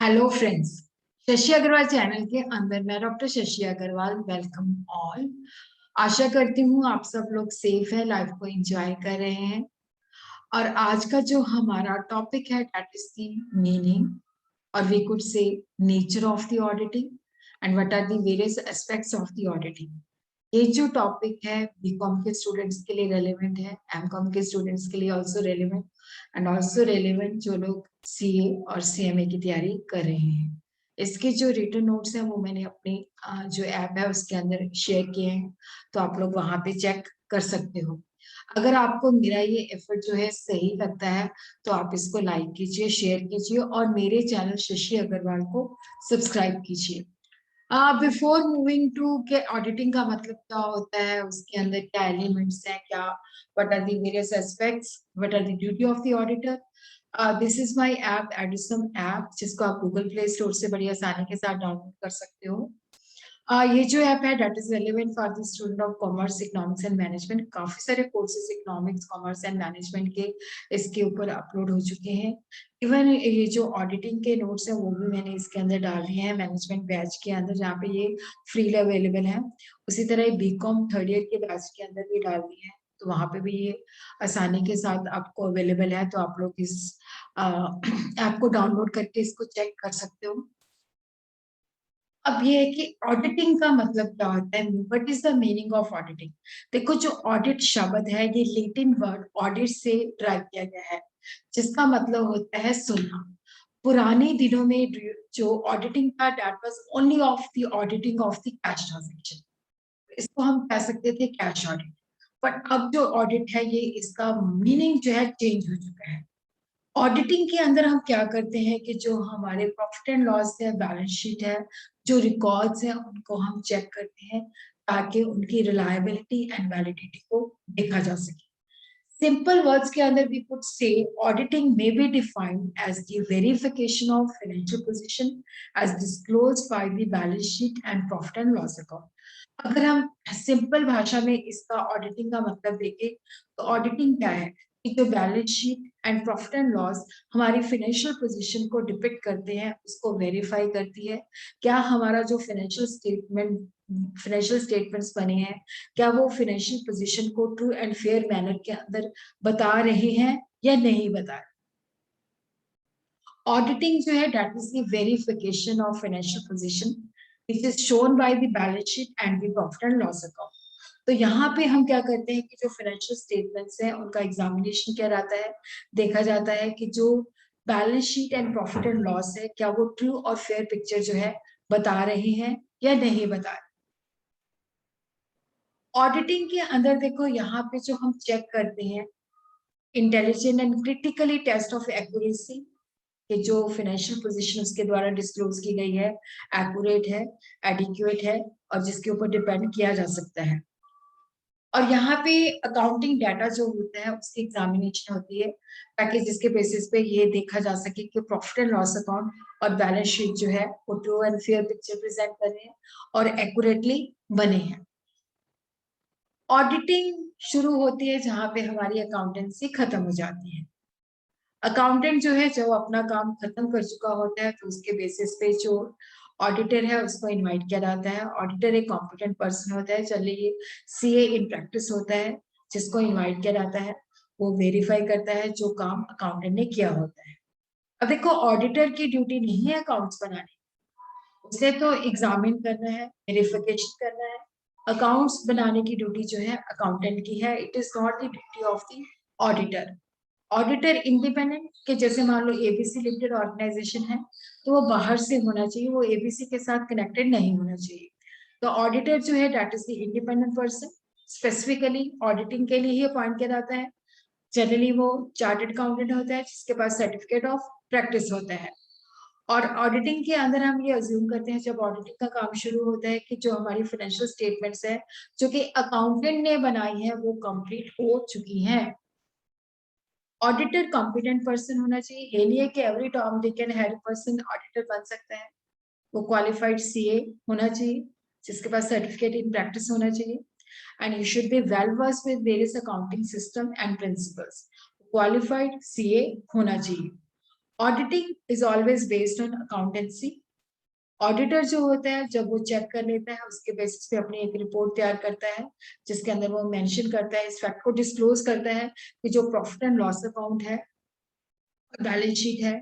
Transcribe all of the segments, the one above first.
Hello friends. Shashi Agarwal channel के अंदर मैं doctor Shashi Agarwal welcome all. आशा करती हूँ आप सब लोग सेफ है, लाइफ को एंजॉय कर रहे हैं। और आज का जो हमारा टॉपिक है दैट इज द मीनिंग और we could say nature of the auditing and what are the various aspects of the auditing. ये जो टॉपिक है बीकॉम के स्टूडेंट्स के लिए रेलेवेंट है, एमकॉम के स्टूडेंट्स के लिए also relevant and also relevant जो लोग सीए और सीएमए की तैयारी कर रहे हैं। इसके जो रिटन नोट्स हैं वो मैंने अपनी जो ऐप है उसके अंदर शेयर किए हैं, तो आप लोग वहां पे चेक कर सकते हो। अगर आपको मेरा ये एफर्ट जो है सही लगता है तो आप इसको लाइक कीजिए, शेयर कीजिए और मेरे चैनल शशि अग्रवाल को सब्सक्राइब कीजिए। बिफोर मूविंग टू के ऑडिटिंग का मतलब क्या होता है, उसके अंदर क्या एलिमेंट्स हैं, क्या what are the various aspects, what are the duty of the auditor. This is my app edisum app, जिसको आप गूगल प्ले स्टोर से बड़ी आसानी के साथ डाउनलोड कर सकते हो। ये जो ऐप है that is relevant for the student of commerce, economics and management. काफी सारे courses economics, commerce and management के इसके ऊपर अपलोड हो चुके हैं। इवन ये जो ऑडिटिंग के नोट्स हैं वो भी मैंने इसके अंदर डाल दिए हैं मैनेजमेंट बैच के अंदर, जहाँ पे ये फ्री अवेलेबल है। उसी तरह बीकॉम थर्ड ईयर के बैच के अंदर भी डाल दिए हैं, तो वहां पे भी ये आसानी के साथ आपको अवेलेबल है, तो आप लोग इस ऐप को डाउनलोड करके इसको चेक कर सकते हो। अब ये है कि ऑडिटिंग का मतलब क्या होता है, what is the meaning of auditing. देखो, जो ऑडिट शब्द है ये लैटिन वर्ड ऑडिट से ड्राइव किया गया है, जिसका मतलब होता है सुनना। पुराने दिनों में जो ऑडिटिंग था that was only of the auditing of the cash transaction, इसको हम कह सकते थे कैश ऑडिट। बट अब जो ऑडिट है ये इसका मीनिंग जो है चेंज हो चुका है। ऑडिटिंग के अंदर हम क्या करते हैं कि जो हमारे प्रॉफिट एंड लॉस है, बैलेंस शीट है, जो रिकॉर्ड्स हैं उनको हम चेक करते हैं, ताकि उनकी रिलायबिलिटी एंड वैलिडिटी को देखा जा सके। सिंपल वर्ड्स के अंदर we could say auditing may be defined as the verification of financial position as disclosed by the balance sheet and profit and loss account. अगर हम सिंपल भाषा में इसका ऑडिटिंग का मतलब देखें तो ऑडिटिंग क्या है कि जो balance sheet and profit and loss हमारी फाइनेंशियल पोजीशन को डिपिक्ट करते हैं उसको वेरीफाई करती है। क्या हमारा जो फाइनेंशियल स्टेटमेंट्स बने हैं, क्या वो फाइनेंशियल पोजीशन को ट्रू एंड फेयर मैनर के अंदर बता रहे हैं या नहीं बता रहे। ऑडिटिंग जो है that is the verification of financial position which is shown by the balance sheet and the profit and loss account. तो यहाँ पे हम क्या करते हैं कि जो फाइनेंशियल स्टेटमेंट्स हैं उनका एग्जामिनेशन क्या रहता है, देखा जाता है कि जो balance sheet and profit and loss है क्या वो ट्रू और फेयर पिक्चर जो है बता रहे हैं या नहीं बता रहे। ऑडिटिंग के अंदर देखो यहाँ पे जो हम चेक करते हैं intelligent and critically test of accuracy, कि जो फाइनेंशियल पोजीशन उसके द्वारा डिस्क्लोज की गई है एक्यूरेट है, एडिक्वेट है और जिसके ऊपर डिपेंड किया जा सकता है। और यहाँ पे अकाउंटिंग डाटा जो होता है उसकी एग्जामिनेशन होती है, ताकि जिसके बेसिस पे ये देखा जा सके कि प्रॉफिट एंड लॉस अकाउंट और बैलेंस शीट जो है वो true and fair picture present कर रहे हैं और एक्यूरेटली बने हैं। ऑडिटिंग शुरू होती है जहां पे हमारी अकाउंटेंसी खत्म हो जाती है। अकाउंटेंट जो है जब अपना काम खत्म कर चुका होता है तो उसके बेसिस पे जो ऑडिटर है उसको इनवाइट किया जाता है। ऑडिटर एक कॉम्पिटेंट पर्सन होता है, चलिए सीए इन प्रैक्टिस होता है, जिसको इनवाइट किया जाता है। वो वेरीफाई करता है जो काम अकाउंटेंट ने किया होता है। अब देखो, ऑडिटर की ड्यूटी नहीं है अकाउंट्स बनाने, उसे तो एग्जामिन करना है, वेरिफिकेशन करना है। अकाउंट्स बनाने की ड्यूटी जो है अकाउंटेंट की है, it is not the duty of the auditor. Auditor independent के जैसे मान लो एबीसी लिमिटेड ऑर्गेनाइजेशन है तो वो बाहर से होना चाहिए, वो एबीसी के साथ कनेक्टेड नहीं होना चाहिए। तो ऑडिटर जो है that is the independent person, specifically auditing के लिए ही अपॉइंट किया जाता है। जनरली वो चार्टर्ड अकाउंटेंट होता है जिसके पास सर्टिफिकेट ऑफ प्रैक्टिस होता है। और ऑडिटिंग के अंदर हम ये अज्यूम करते हैं जब ऑडिटिंग का काम शुरू होता है कि जो हमारी फाइनेंशियल स्टेटमेंट्स है जो कि अकाउंटेंट ने बनाई है वो कंप्लीट हो चुकी हैं। ऑडिटर कॉम्पिटेंट पर्सन होना चाहिए, ये नहीं है कि every Tom Dick and Harry person auditor बन सकता है। वो क्वालिफाइड सीए होना चाहिए जिसके पास सर्टिफिकेट इन प्रैक्टिस होना चाहिए and you should be well versed with various accounting system and principles. Qualified CA होना चाहिए। Auditing is always based on accountancy. Auditor जो होता है जब वो चेक कर लेता है उसके बेसिस पे अपनी एक रिपोर्ट तैयार करता है जिसके अंदर वो मेंशन करता है, इस फैक्ट को डिस्क्लोज करता है कि जो प्रॉफिट एंड लॉस अकाउंट है, बैलेंस शीट है,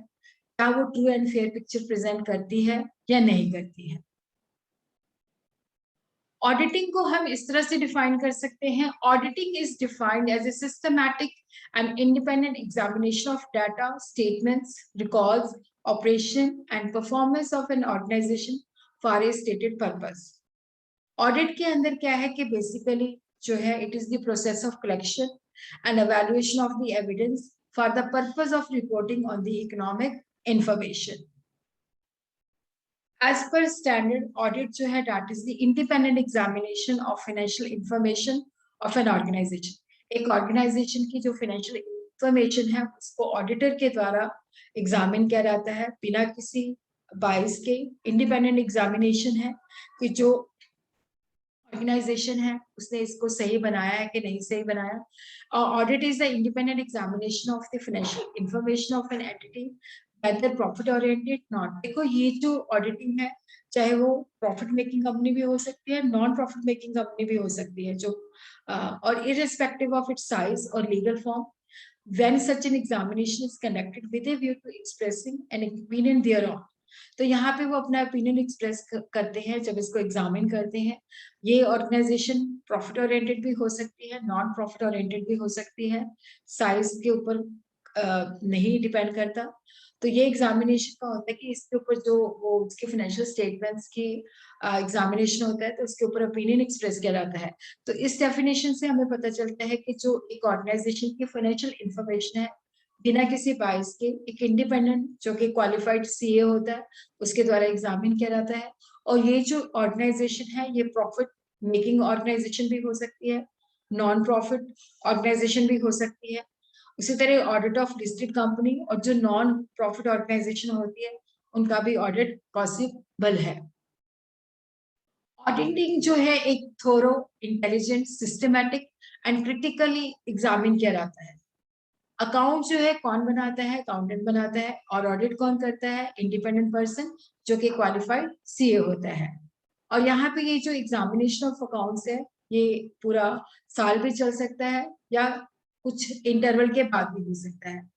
क्या वो true and fair picture present करती है या नहीं करती है। ऑडिटिंग को हम इस तरह से डिफाइन कर सकते हैं, auditing is defined as a systematic and independent examination of data, statements, records, operation and performance of an organisation for a stated purpose. Audit के अंदर क्या है कि बेसिकली जो है it is the process of collection and evaluation of the evidence for the purpose of reporting on the economic information. As per standard, audit जो है that is the independent examination of financial information of an organization. एक organization की जो financial information है उसको auditor के द्वारा examine किया जाता है बिना किसी bias के। independent examination है कि जो organization है उसने इसको सही बनाया है कि नहीं सही बनाया। Audit is the independent examination of the financial information of an entity whether profit oriented not। देखो ये जो ऑडिटिंग है चाहे वो प्रॉफिट मेकिंग कंपनी भी हो सकती है, नॉन प्रॉफिट मेकिंग कंपनी भी हो सकती है, जो और irrespective of its size or legal form, when such an examination is conducted with a view to expressing an opinion thereon। तो यहाँ पे वो अपना ओपिनियन एक्सप्रेस करते हैं जब इसको एग्जामिन करते हैं। ये ऑर्गेनाइजेशन प्रॉफिट ओरिएंटेड भी हो सकती है, नॉन प्रॉफिट ओरिएंटेड भी हो सकती है, साइज के ऊपर नहीं डिपेंड करता। तो ये एग्जामिनेशन का होता है कि इसके ऊपर जो वो उसके फाइनेंशियल स्टेटमेंट्स की एग्जामिनेशन होता है तो उसके ऊपर ओपिनियन एक्सप्रेस किया जाता है। तो इस डेफिनेशन से हमें पता चलता है कि जो एक ऑर्गेनाइजेशन की फाइनेंशियल इंफॉर्मेशन है बिना किसी बाइस के एक इंडिपेंडेंट जो कि क्वालिफाइड सीए होता है उसके द्वारा एग्जामिन किया जाता है। और ये जो ऑर्गेनाइजेशन है ये प्रॉफिट मेकिंग ऑर्गेनाइजेशन भी हो सकती है, नॉन प्रॉफिट ऑर्गेनाइजेशन भी हो सकती है। उसी तरह ऑडिट ऑफ लिस्टेड कंपनी और जो नॉन प्रॉफिट ऑर्गेनाइजेशन होती है उनका भी ऑडिट पॉसिबल है। ऑडिटिंग जो है एक thorough, intelligent, systematic and critically examine किया जाता है। अकाउंट जो है कौन बनाता है, अकाउंटेंट बनाता है, और ऑडिट कौन करता है, इंडिपेंडेंट पर्सन जो कि क्वालिफाइड सीए होता है। और यहाँ पे ये जो एग्जामिनेशन ऑफ अकाउंट्स है ये पूरा साल भी चल सकता है या कुछ इंटरवल के बाद भी हो सकता है।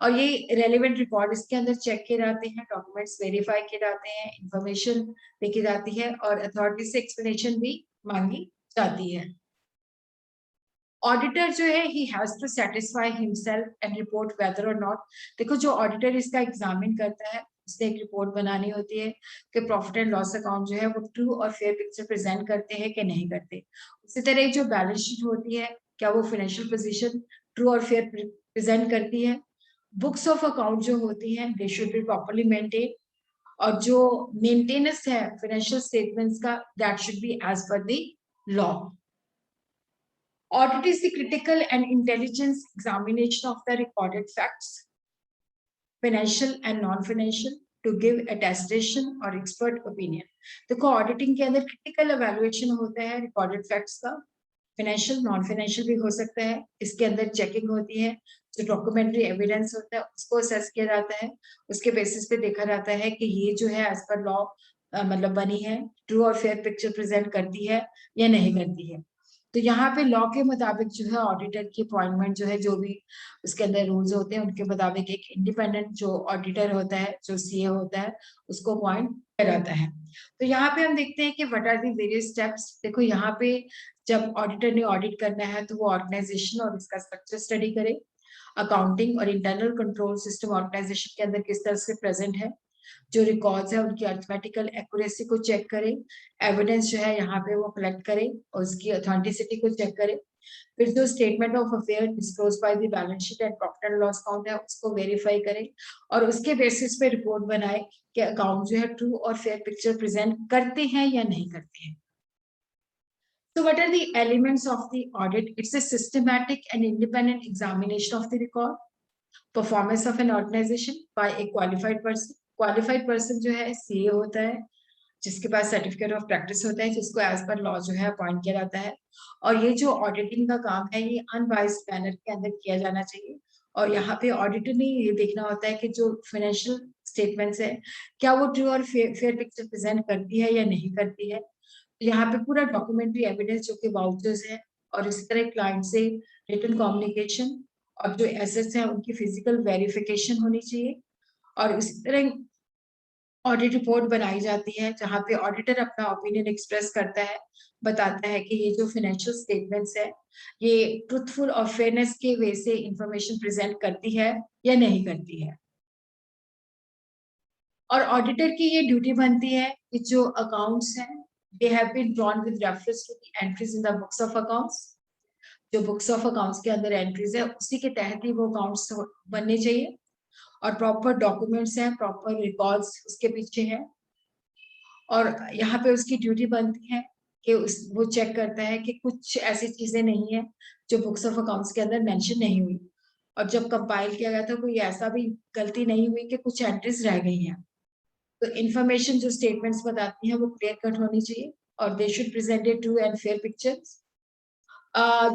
और ये रेलेवेंट रिकॉर्ड इसके अंदर चेक किए जाते हैं, डॉक्यूमेंट्स वेरीफाई किए जाते हैं, इंफॉर्मेशन देखी जाती है और अथॉरिटी से एक्सप्लेनेशन भी मांगी जाती है। ऑडिटर जो है he has to satisfy himself and report whether or not. देखो जो ऑडिटर इसका एग्जामिन करता है उसने एक रिपोर्ट बनानी होती है कि प्रॉफिट एंड लॉस अकाउंट जो है वो ट्रू और फेयर पिक्चर प्रेजेंट करते हैं कि नहीं करते। उसी तरह जो बैलेंस शीट होती है क्या वो फाइनेंशियल पोजीशन ट्रू और फेयर प्रेजेंट करती है। बुक्स ऑफ अकाउंट जो होती हैं they should be properly maintain, और जो मेंटेनेंस है फाइनेंशियल स्टेटमेंट्स का that should be as per the law. Audit is the critical and intelligence examination of the recorded facts, financial and non-financial, to give attestation or expert opinion। देखो auditing के अंदर critical evaluation होता है recorded facts का, financial non financial भी हो सकता है। इसके अंदर चेकिंग होती है, जो डॉक्यूमेंट्री एविडेंस होता है उसको असेस किया जाता है, उसके बेसिस पे देखा जाता है कि ये जो है एज पर लॉ मतलब बनी है, ट्रू और फेयर पिक्चर प्रेजेंट करती है या नहीं करती है। तो यहाँ पे लॉ के मुताबिक जो है ऑडिटर की अपॉइंटमेंट जो है, जो भी उसके अंदर रूल्स होते हैं उनके मुताबिक एक इंडिपेंडेंट जो ऑडिटर होता है, जो सीए होता है, उसको अपॉइंट किया जाता है। तो यहाँ पे हम देखते हैं कि what are the various steps. देखो यहाँ पे जब ऑडिटर ने ऑडिट करना है तो वो ऑर्गेनाइजेशन और इसका स्ट्रक्चर स्टडी करे, अकाउंटिंग और इंटरनल कंट्रोल सिस्टम ऑर्गेनाइजेशन के अंदर किस तरह से प्रेजेंट है, जो रिकॉर्ड्स है उनकी अर्थमेटिकल एक्यूरेसी को चेक करें, एविडेंस जो है यहाँ पे वो कलेक्ट करें और उसकी ऑथेंटिसिटी को चेक करें। फिर जो statement of affair disclose bye the balance sheet and profit and loss account है उसको वेरीफाई करें और उसके बेसिस पे रिपोर्ट बनाए कि अकाउंट जो है ट्रू और फेयर पिक्चर प्रेजेंट करते हैं या नहीं करते हैं। So what are the elements of the audit? It's a systematic and independent examination of the record, performance of an organisation by a qualified person. Qualified person जो है CA होता है जिसके पास सर्टिफिकेट ऑफ प्रैक्टिस होता है, जिसको as per law जो है अपॉइंट किया जाता है। और ये जो ऑडिटिंग का काम है ये अनबाइस्ड मैनर के अंदर किया जाना चाहिए और यहाँ पे ऑडिटर ने ये देखना होता है कि जो फाइनेंशियल स्टेटमेंट्स है क्या वो ट्रू और फेयर पिक्चर प्रेजेंट करती है या नहीं करती है। यहाँ पे पूरा डॉक्यूमेंट्री एविडेंस जो कि वाउचर्स है और इसी तरह क्लाइंट से रिटन कम्युनिकेशन और जो एसेट्स हैं उनकी फिजिकल वेरिफिकेशन होनी चाहिए। और इसी तरह ऑडिट रिपोर्ट बनाई जाती है जहां पे ऑडिटर अपना ओपिनियन एक्सप्रेस करता है, बताता है कि ये जो फाइनेंशियल स्टेटमेंट्स है ये ट्रुथफुल और फेयरनेस के वे से इंफॉर्मेशन प्रेजेंट करती है या नहीं करती है। और ऑडिटर की ये ड्यूटी बनती है कि जो अकाउंट्स हैं they have been drawn with reference to the entries in the books of accounts. जो बुक्स ऑफ अकाउंट्स के अंदर एंट्रीज है उसी के तहत ही वो अकाउंट्स बनने चाहिए और प्रॉपर डॉक्यूमेंट्स हैं, प्रॉपर रिकॉर्ड्स उसके पीछे है। और यहाँ पे उसकी ड्यूटी बनती है कि वो चेक करता है कि कुछ ऐसी चीजें नहीं है जो बुक्स ऑफ अकाउंट्स के अंदर मेंशन नहीं हुई। और जब कंपाइल किया गया था कोई ऐसा भी गलती नहीं हुई कि कुछ एंट्रीज रह गई हैं। तो इन्फॉर्मेशन जो स्टेटमेंट्स बताती हैं वो क्लियर कट होनी चाहिए और they should present a true and fair pictures.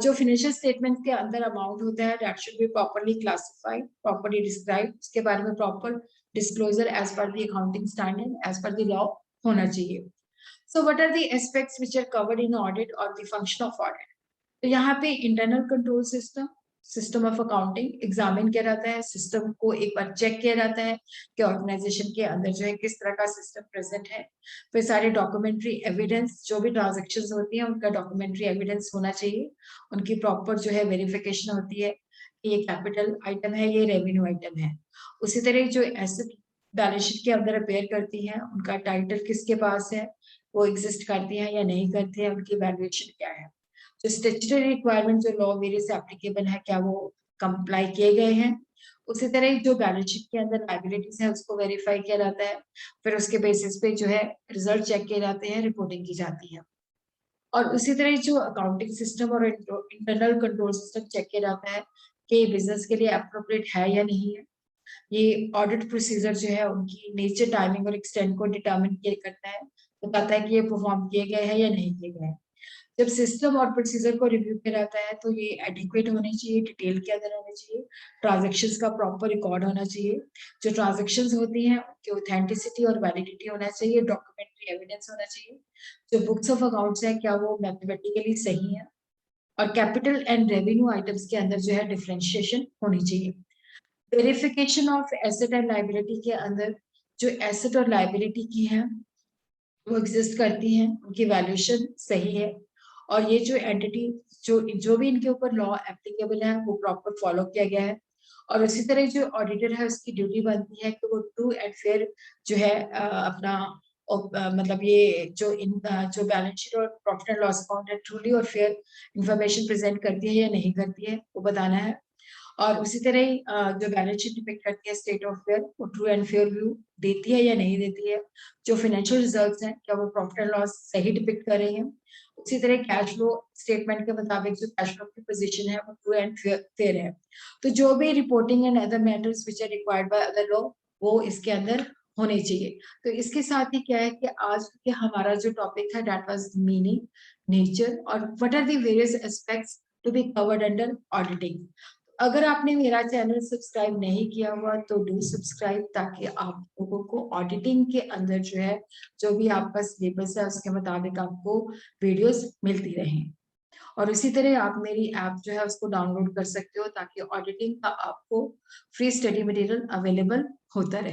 जो फाइनेंशियल स्टेटमेंट के अंदर अमाउंट होता है that should be properly classified, properly describe, उसके बारे में proper disclosure as per the accounting standard as per the law होना चाहिए। So what are the aspects which are covered in audit और द फंक्शन ऑफ ऑडिट। तो यहाँ पे internal control system, system of accounting examine किया जाता है, system को एक बार चेक किया जाता है कि ऑर्गेनाइजेशन के अंदर जो है किस तरह का सिस्टम प्रेजेंट है। फिर सारे डॉक्यूमेंट्री एविडेंस जो भी ट्रांजेक्शन्स होती हैं उनका डॉक्यूमेंट्री एविडेंस होना चाहिए, उनकी प्रॉपर जो है वेरिफिकेशन होती है कि ये कैपिटल आइटम है, ये रेवेन्यू आइटम है। उसी तरह जो एसेट बैलेंस शीट के अंदर अपेयर करती हैं उनका टाइटल किसके पास है, वो एग्जिस्ट करती हैं या नहीं करती हैं, उनकी वैल्यूएशन क्या है, जो स्टेचुटरी रिक्वायरमेंट जो लॉ वेरियस एप्लीकेबल है क्या वो कंप्लाई किए गए हैं। उसी तरह जो बैलेंस शीट के अंदर लायबिलिटीज है उसको वेरीफाई किया जाता है, फिर उसके बेसिस पे जो है रिजल्ट चेक किए जाते हैं, रिपोर्टिंग की जाती है। और उसी तरह जो अकाउंटिंग सिस्टम और इंटरनल कंट्रोल सिस्टम चेक किया जाता है कि बिजनेस के लिए अप्रोप्रिएट है या नहीं है। ये ऑडिट प्रोसीजर जो है उनकी नेचर, टाइमिंग और एक्सटेंड को डिटरमिन किया करता है, बताता है कि ये परफॉर्म किए गए हैं या नहीं किए गए हैं। जब सिस्टम और प्रोसीजर को रिव्यू किया जाता है तो ये एडिक्वेट होनी चाहिए, डिटेल के अंदर होनी चाहिए, ट्रांजेक्शन्स का प्रॉपर रिकॉर्ड होना चाहिए, जो ट्रांजेक्शन्स होती हैं उनकी ऑथेंटिसिटी और वैलिडिटी होना चाहिए, डॉक्यूमेंट्री एविडेंस होना चाहिए, जो बुक्स ऑफ अकाउंट्स है क्या वो मैथमेटिकली सही है, और कैपिटल एंड रेवेन्यू आइटम्स के अंदर जो है डिफरेंशिएशन होनी चाहिए। Verification of asset and liability के अंदर जो एसेट और लाइबिलिटी की है वो एग्जिस्ट करती हैं, उनकी वैल्यूएशन सही है, और ये जो एंटिटी जो भी इनके ऊपर लॉ एप्लीकेबल है वो प्रॉपर फॉलो किया गया है। और उसी तरह जो ऑडिटर है उसकी ड्यूटी बनती है कि वो ट्रू एंड फेयर जो है अपना मतलब ये जो बैलेंस शीट और प्रॉफिट एंड लॉस अकाउंट है ट्रूली और फेयर इंफॉर्मेशन प्रेजेंट करती है या नहीं करती है वो बताना है। और उसी तरह ही जो बैलेंस शीट डिपिक्ट करती है स्टेट ऑफ फेयर वो ट्रू एंड फेयर व्यू देती है या नहीं देती है। जो फाइनेंशियल रिजल्ट्स हैं क्या वो प्रॉफिट एंड लॉस सही डिपिक्ट कर रही हैं। उसी तरह कैश फ्लो स्टेटमेंट के मुताबिक जो कैश फ्लो की पोजीशन है वो ट्रू एंड फेयर है। तो जो भी reporting and other matters which are required by other law वो इसके अंदर होने चाहिए। तो इसके साथ ही क्या है कि आज के हमारा जो टॉपिक है दैट वाज मीनिंग, नेचर और what are the various aspects to be covered under auditing. अगर आपने मेरा चैनल सब्सक्राइब नहीं किया हुआ तो डू सब्सक्राइब, ताकि आप लोगों को ऑडिटिंग के अंदर जो है जो भी आपका सिलेबस है उसके मुताबिक आपको वीडियोस मिलती रहें। और इसी तरह आप मेरी ऐप जो है उसको डाउनलोड कर सकते हो ताकि ऑडिटिंग का आपको फ्री स्टडी मटेरियल अवेलेबल होता रहे।